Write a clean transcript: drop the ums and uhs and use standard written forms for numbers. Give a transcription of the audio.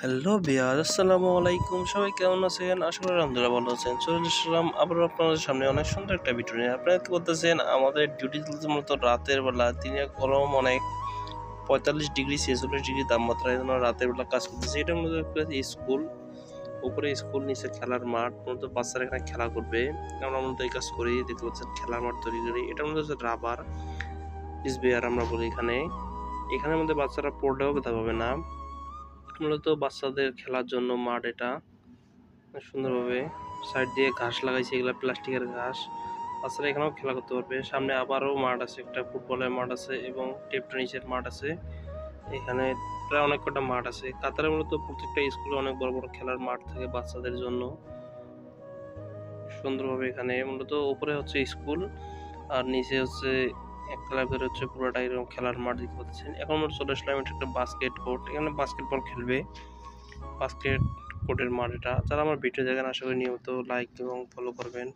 Hello বিয়ার, আসসালামু আলাইকুম। সবাই কেমন আছেন? আশা করি আলহামদুলিল্লাহ ভালো আছেন। চলে আসলাম আবারও আপনাদের সামনে অনেক সুন্দর একটা ভিডিও নিয়ে। আপনারা কি বলতেছেন, আমাদের ডিউটি চলছে মূলত রাতের বেলা। দিনে গরম অনেক, 45 ডিগ্রি 46 ডিগ্রি তাপমাত্রা, এই জন্য রাতের বেলা কাজ করতেছে। এটা মূলত একটা স্কুল, উপরে স্কুল, নিচে খেলার মাঠ। মূলত বাচ্চারা এখানে খেলা করবে। আমরা মূলত এই কাজ করি, দেখতে পাচ্ছেন খেলার মাঠ তৈরি করি। এটা মূলত হচ্ছে রাবার স্পেয়ার আমরা বলি এখানে। এখানের মধ্যে বাচ্চারা পড়লেও ব্যথা পাবে না। মূলত বাচ্চাদের খেলার জন্য মাঠ এটা সুন্দরভাবে সাইড দিয়ে ঘাস লাগাইছে, এগুলা প্লাস্টিকের ঘাস। বাচ্চারা এখানেও খেলা করতে পারবে। সামনে আবারও মাঠ আছে, একটা ফুটবলের মাঠ আছে এবং টেপ টেনিসের মাঠ আছে। এখানে প্রায় অনেক কটা মাঠ আছে। কাতারে মূলত প্রত্যেকটা স্কুলে অনেক বড় বড় খেলার মাঠ থাকে বাচ্চাদের জন্য। সুন্দরভাবে এখানে মূলত উপরে হচ্ছে স্কুল আর নিচে হচ্ছে এক ক্লাবের হচ্ছে পুরোটা এরকম খেলার মাঠ দেখতে পাচ্ছেন। এখন আমরা চলে আসলাম একটা বাস্কেট কোর্ট, এখানে বাস্কেটবল খেলবে। বাস্কেট কোর্টের মাঠ এটা। যারা আমার ভিডিও দেখেন আশা করি নিয়মিত লাইক এবং ফলো করবেন।